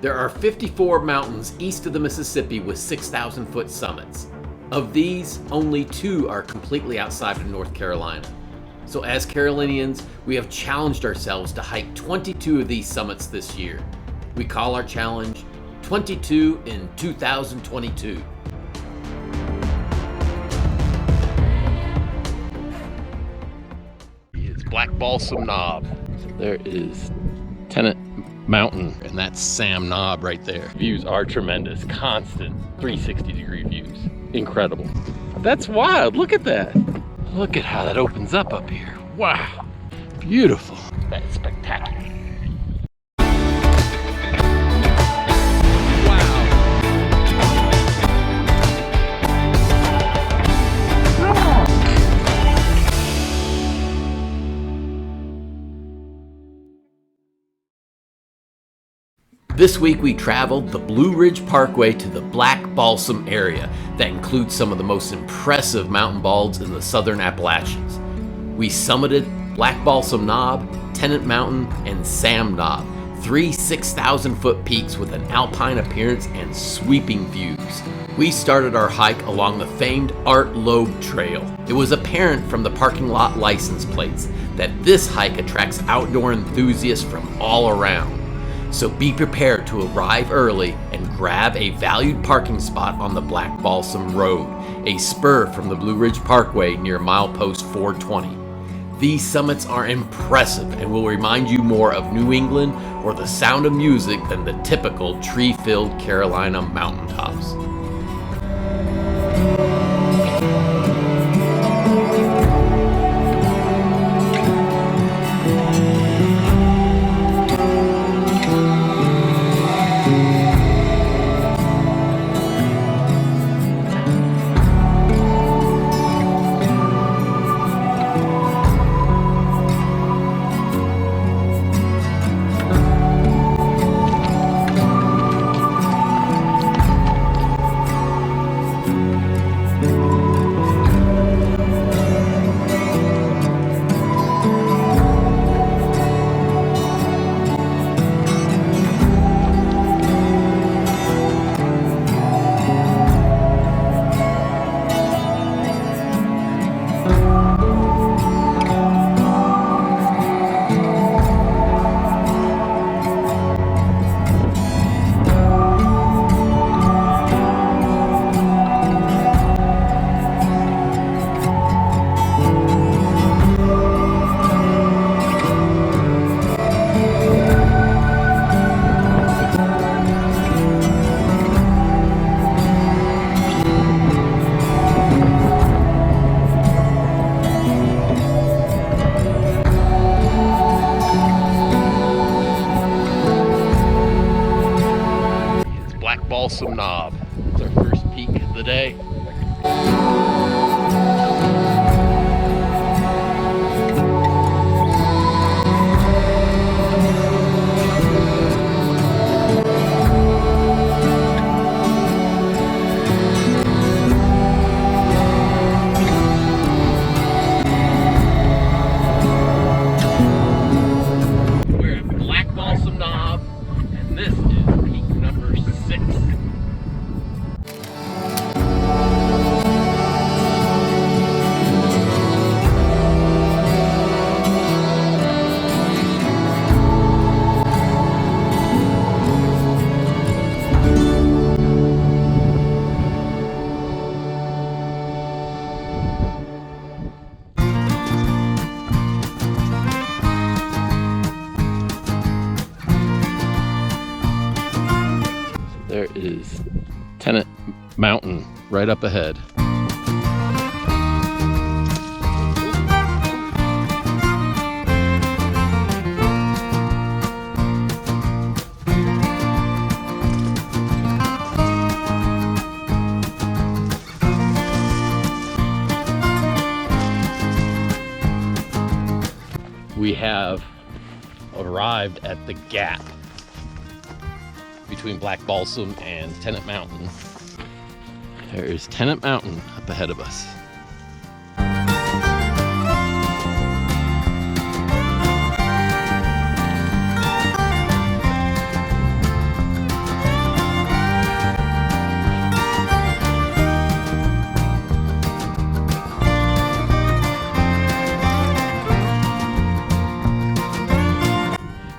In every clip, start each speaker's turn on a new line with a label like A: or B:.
A: There are 54 mountains east of the Mississippi with 6,000-foot summits. Of these, only 2 are completely outside of North Carolina. So as Carolinians, we have challenged ourselves to hike 22 of these summits this year. We call our challenge 22 in 2022. It's Black Balsam Knob. There is Tennent Mountain, and that's Sam Knob right there. Views are tremendous, constant 360-degree views. Incredible. That's wild, look at that. Look at how that opens up here. Wow, beautiful. That's spectacular. This week we traveled the Blue Ridge Parkway to the Black Balsam area that includes some of the most impressive mountain balds in the southern Appalachians. We summited Black Balsam Knob, Tennent Mountain, and Sam Knob, 3 6,000-foot peaks with an alpine appearance and sweeping views. We started our hike along the famed Loeb Trail. It was apparent from the parking lot license plates that this hike attracts outdoor enthusiasts from all around. So be prepared to arrive early and grab a valued parking spot on the Black Balsam Road, a spur from the Blue Ridge Parkway near milepost 420. These summits are impressive and will remind you more of New England or the sound of music than the typical tree-filled Carolina mountaintops. Balsam Knob. It's our first peak of the day. We're at Black Balsam Knob, and this is peak number 6. There is Tennent Mountain right up ahead. We have arrived at the gap between Black Balsam and Tennent Mountain. There is Tennent Mountain up ahead of us.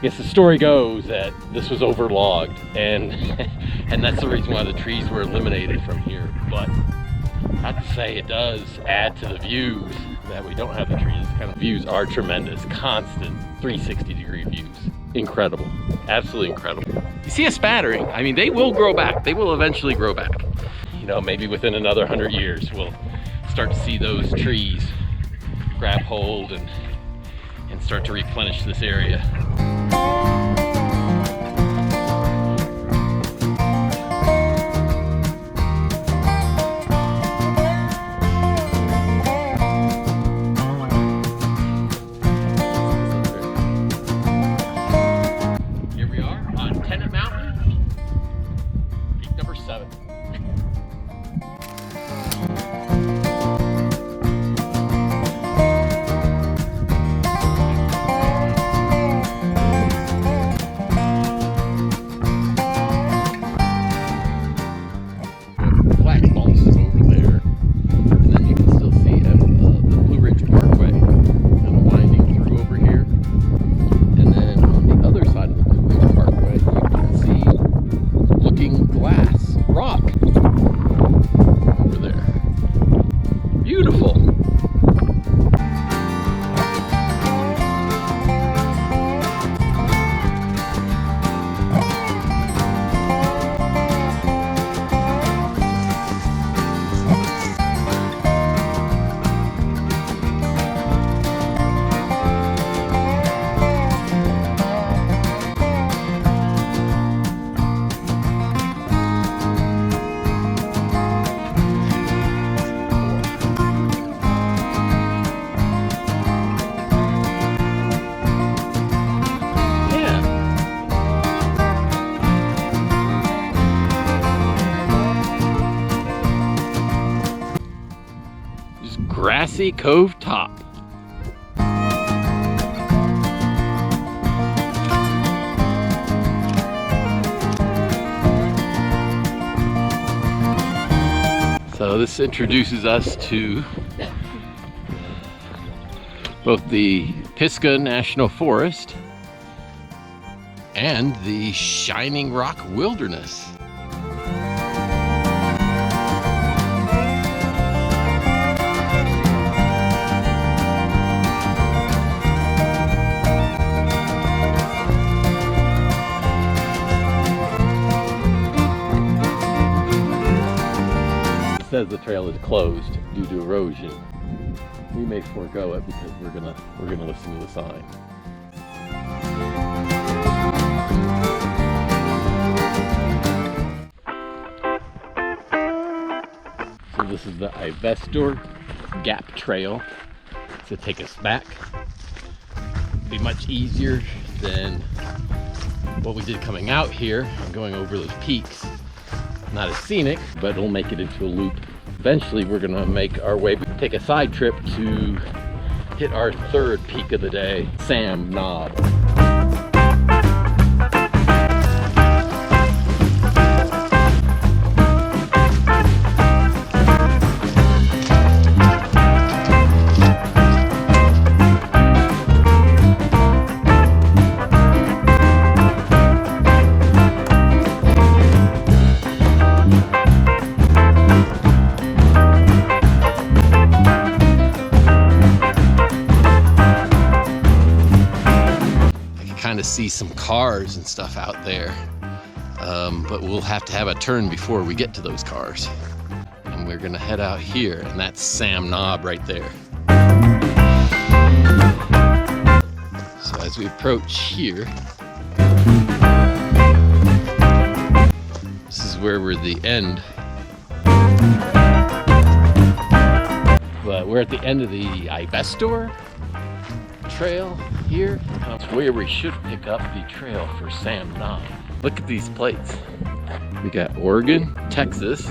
A: guess the story goes that this was overlogged, and and that's the reason why the trees were eliminated from here. But I have to say, it does add to the views that we don't have the trees. This kind of views are tremendous, constant 360-degree views. Incredible, absolutely incredible. You see a spattering, I mean, they will grow back. They will eventually grow back. You know, maybe within another 100 years, we'll start to see those trees grab hold and start to replenish this area. Here we are on Tennent Mountain, peak number 7. Grassy Cove top. So this introduces us to both the Pisgah National Forest and the Shining Rock Wilderness. Says the trail is closed due to erosion. We may forego it because we're gonna listen to the sign. So this is the Ivestor Gap Trail to take us back. It'll be much easier than what we did coming out here and going over those peaks. Not as scenic, but it'll make it into a loop. Eventually we're gonna make our way, take a side trip to hit our 3rd peak of the day, Sam Knob. Kind of see some cars and stuff out there, but we'll have to have a turn before we get to those cars, and we're gonna head out here, and that's Sam Knob right there. So as we approach here, this is where we're at the end. But we're at the end of the Ivestor Trail here. That's where we should pick up the trail for Sam Knob. Look at these plates. We got Oregon, Texas,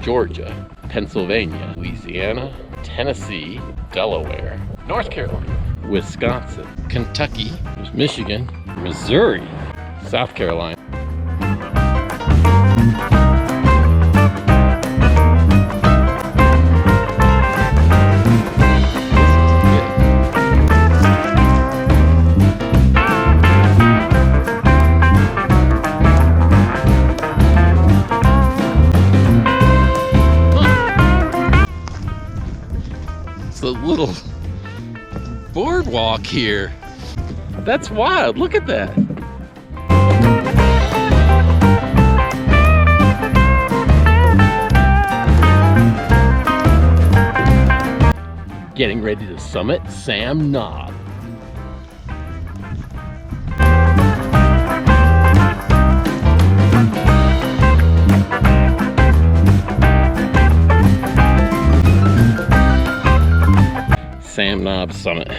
A: Georgia, Pennsylvania, Louisiana, Tennessee, Delaware, North Carolina, Wisconsin, Kentucky, Michigan, Missouri, South Carolina. walk here. That's wild. Look at that. Getting ready to summit Sam Knob. Sam Knob summit.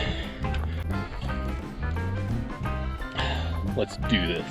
A: Let's do this.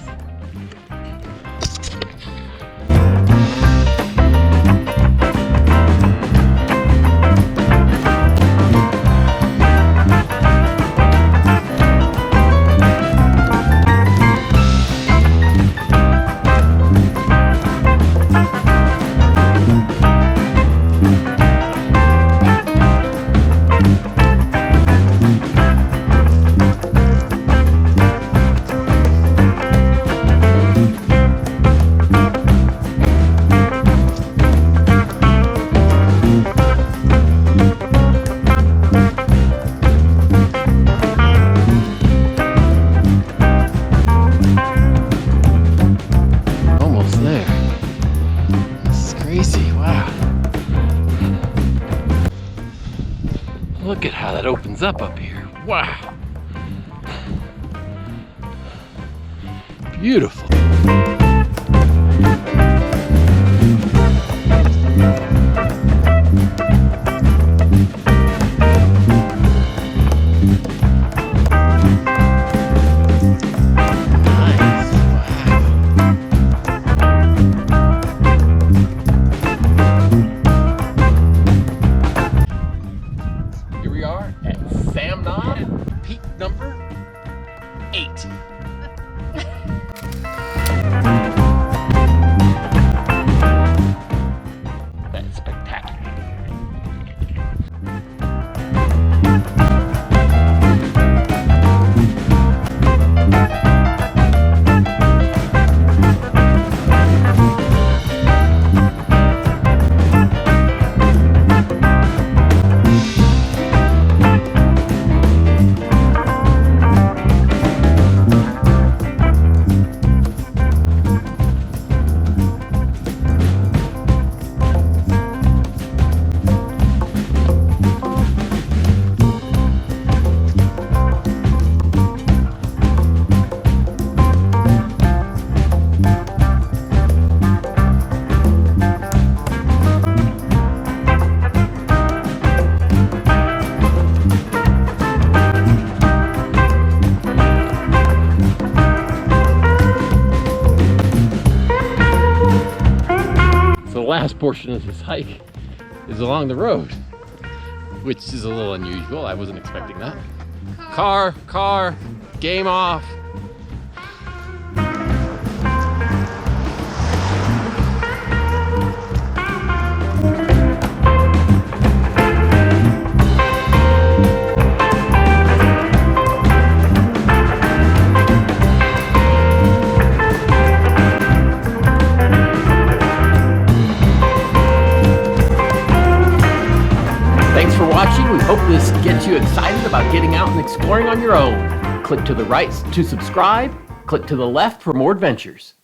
A: Look at how that opens up here. Wow. Beautiful. Sam Knob, peak number 8. That's spectacular. The last portion of this hike is along the road, which is a little unusual. I wasn't expecting that. Car, game off. Thanks for watching. We hope this gets you excited about getting out and exploring on your own. Click to the right to subscribe. Click to the left for more adventures.